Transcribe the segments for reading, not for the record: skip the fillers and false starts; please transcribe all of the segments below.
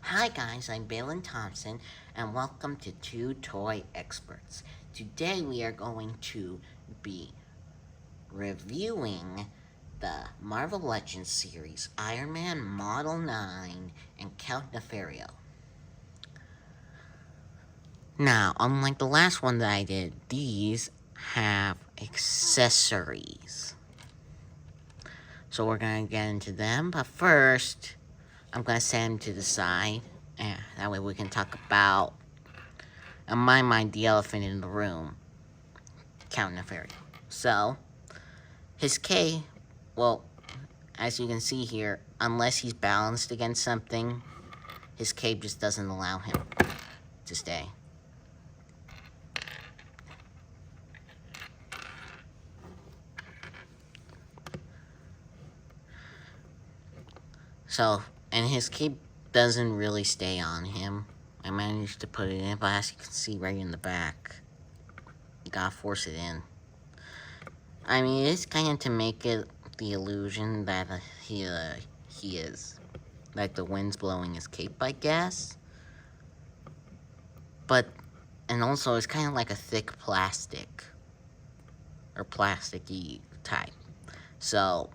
Hi guys, I'm Balahn Thompson, and welcome to Two Toy Experts. Today we are going to be reviewing the Marvel Legends series Iron Man Model 9 and Count Nefaria. Now, unlike the last one that I did, these have accessories. So we're going to get into them, but first, I'm going to set them to the side. And that way we can talk about, in my mind, the elephant in the room, Count Nefaria. So, his K, well, as you can see here, unless he's balanced against something, his cape just doesn't allow him to stay. So, and his cape doesn't really stay on him. I managed to put it in, but as you can see right in the back, you gotta force it in. I mean, it's kind of to make it the illusion that he is, like the wind's blowing his cape, I guess. But, and also it's kind of like a thick plastic, or plasticky type. So,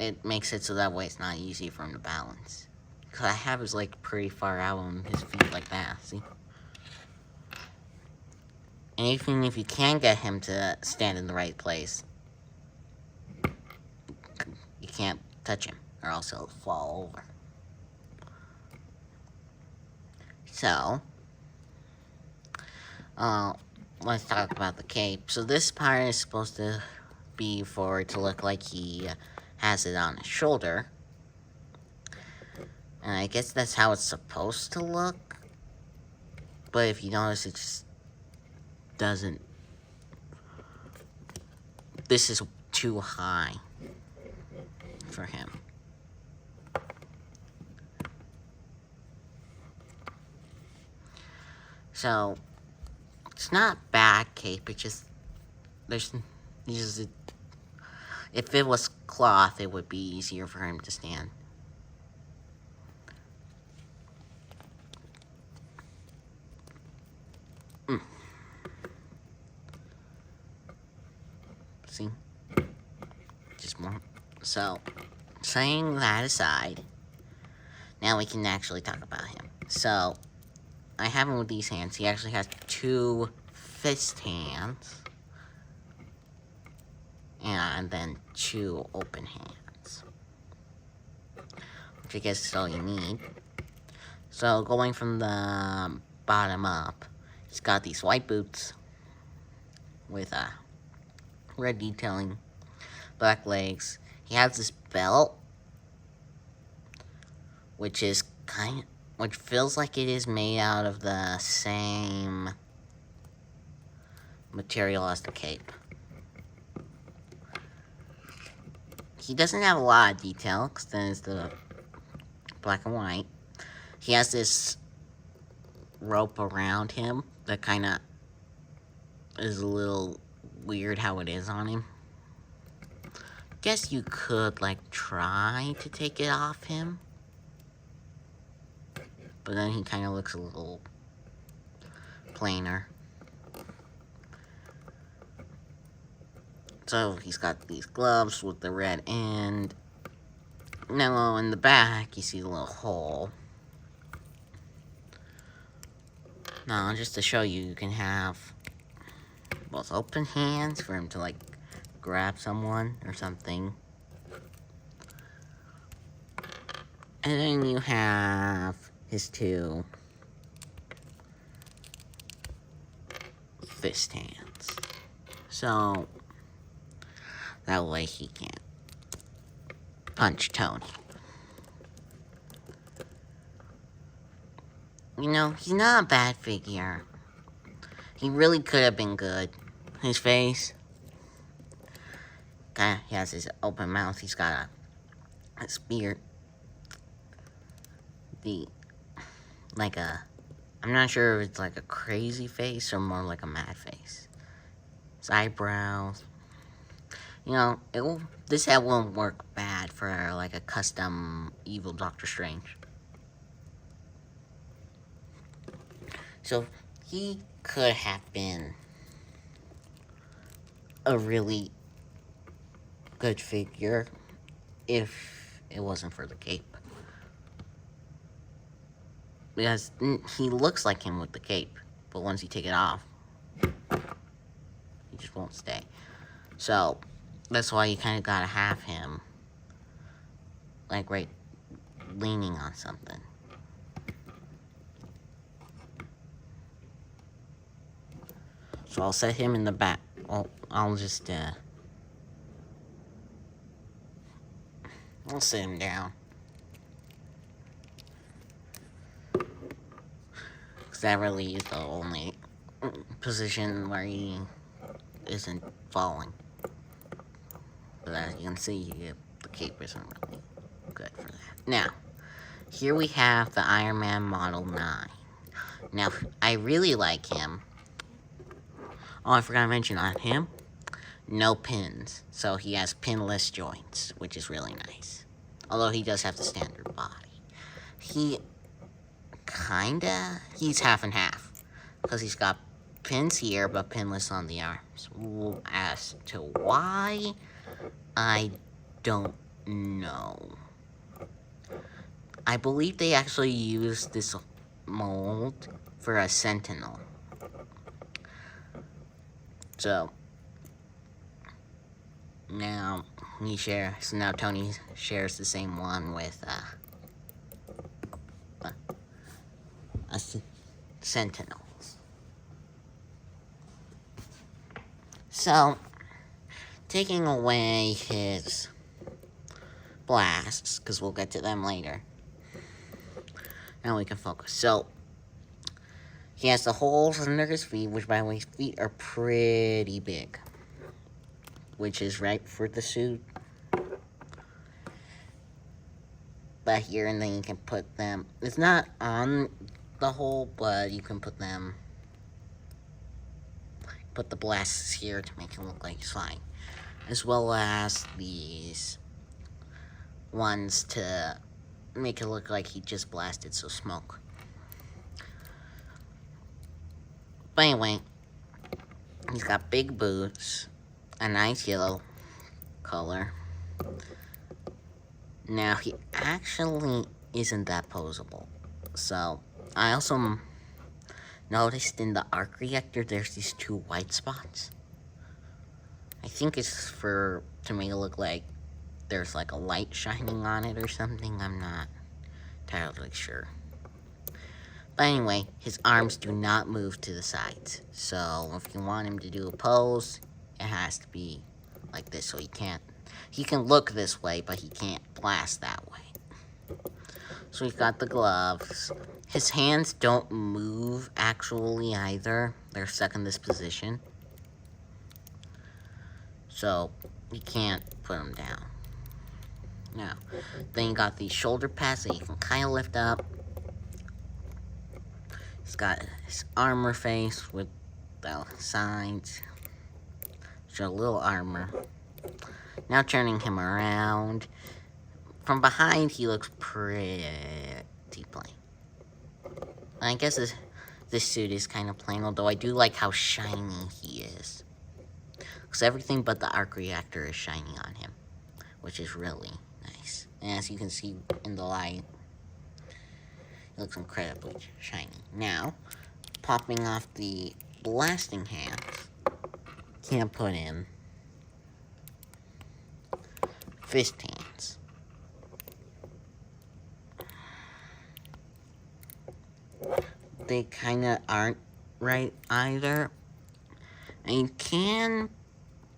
it makes it so that way it's not easy for him to balance. Because I have his like pretty far out on his feet like that, see? And even if you can get him to stand in the right place, you can't touch him, or else he'll fall over. So, let's talk about the cape. So this part is supposed to be for it to look like he has it on his shoulder. And I guess that's how it's supposed to look. But if you notice, it just doesn't. This is too high for him. So, it's not bad cape, it just, if it was cloth, it would be easier for him to stand. See? Just more. So, saying that aside, now we can actually talk about him. So, I have him with these hands. He actually has two fist hands. And then two open hands. Which I guess is all you need. So, going from the bottom up, he's got these white boots with red detailing, black legs. He has this belt, which feels like it is made out of the same material as the cape. He doesn't have a lot of detail, because then it's the black and white. He has this rope around him that kind of is a little weird how it is on him. Guess you could, like, try to take it off him. But then he kind of looks a little plainer. So, he's got these gloves with the red end. Now, in the back, you see the little hole. Now, just to show you, you can have both open hands for him to, like, grab someone or something. And then you have his two fist hands. So, that way he can't punch Tony. You know, he's not a bad figure. He really could have been good. His face, he has his open mouth. He's got a spear. I'm not sure if it's like a crazy face or more like a mad face. His eyebrows. You know, this head won't work bad for like a custom evil Doctor Strange. So he could have been a really good figure if it wasn't for the cape. Because he looks like him with the cape, but once you take it off, he just won't stay. So that's why you kind of gotta have him, like, right, leaning on something. So I'll set him in the back. I'll just, I'll sit him down. Because that really is the only position where he isn't falling. But as you can see, the cape isn't really good for that. Now, here we have the Iron Man Model 9. Now, I really like him. Oh, I forgot to mention on him, no pins. So he has pinless joints, which is really nice. Although he does have the standard body. He's half and half. Because he's got pins here, but pinless on the arms. As to why, I don't know. I believe they actually used this mold for a Sentinel. So now Tony shares the same one with a Sentinels. So, taking away his blasts, because we'll get to them later. Now we can focus. So, he has the holes under his feet, which by the way, his feet are pretty big. Which is right for the suit. But here and then you can put them, it's not on the hole, but you can put them, put the blasts here to make it look like it's flying. As well as these ones to make it look like he just blasted some smoke. But anyway, he's got big boots, a nice yellow color. Now, he actually isn't that posable. So, I also noticed in the arc reactor, there's these 2 white spots. I think it's to make it look like there's like a light shining on it or something. I'm not entirely sure. But anyway, his arms do not move to the sides. So if you want him to do a pose, it has to be like this. So he can look this way, but he can't blast that way. So he's got the gloves. His hands don't move actually either. They're stuck in this position. So you can't put them down. Now, then you got these shoulder pads that you can kind of lift up. He's got his armor face with the sides. Show a little armor. Now turning him around. From behind, he looks pretty plain. I guess this suit is kind of plain, although I do like how shiny he is. Because everything but the arc reactor is shiny on him, which is really nice. And as you can see in the light, it looks incredibly shiny. Now, popping off the blasting hands, can't put in fist hands. They kind of aren't right either. And you can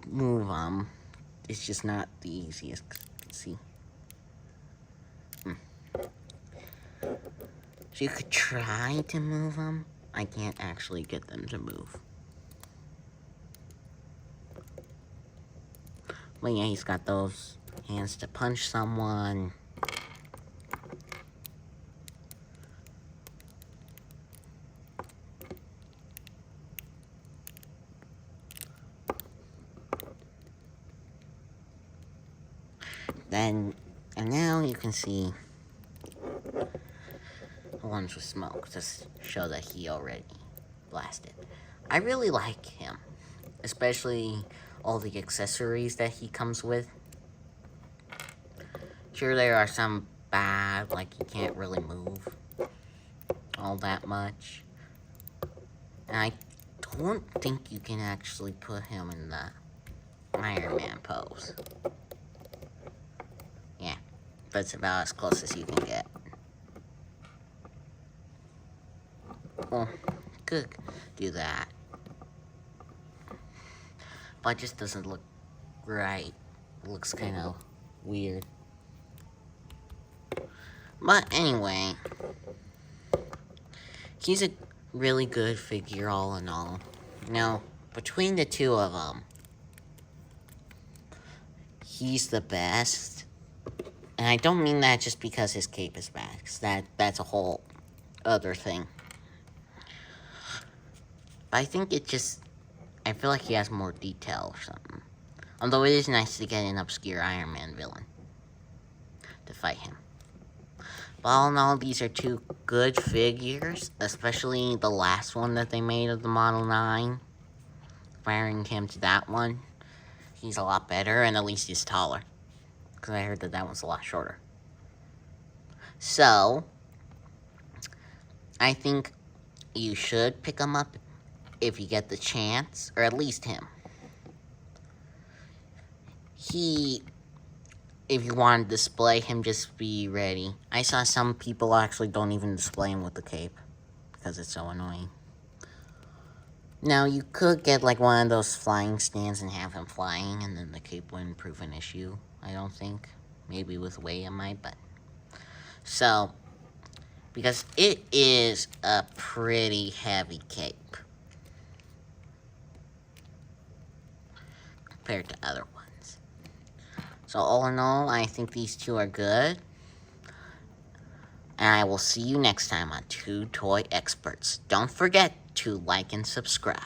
move them. It's just not the easiest. See? So you could try to move them. I can't actually get them to move. But yeah, he's got those hands to punch someone. And now you can see ones with smoke to show that he already blasted. I really like him, especially all the accessories that he comes with. Sure, there are some bad, like he can't really move all that much. And I don't think you can actually put him in the Iron Man pose. Yeah, that's about as close as you can get. Well, could do that. But it just doesn't look right. It looks kind of weird. But anyway, he's a really good figure all in all. Now, between the two of them, he's the best. And I don't mean that just because his cape is bad, because that's a whole other thing. But I think I feel like he has more detail or something. Although it is nice to get an obscure Iron Man villain to fight him. But all in all, these are two good figures, especially the last one that they made of the Model 9. Comparing him to that one, he's a lot better, and at least he's taller. Because I heard that one's a lot shorter. So, I think you should pick him up if you get the chance, or at least him. If you want to display him, just be ready. I saw some people actually don't even display him with the cape, because it's so annoying. Now, you could get like one of those flying stands and have him flying, and then the cape wouldn't prove an issue, I don't think. Maybe with weight it might, but... So, because it is a pretty heavy cape compared to other ones. So all in all, I think these two are good. And I will see you next time on Two Toy Experts. Don't forget to like and subscribe.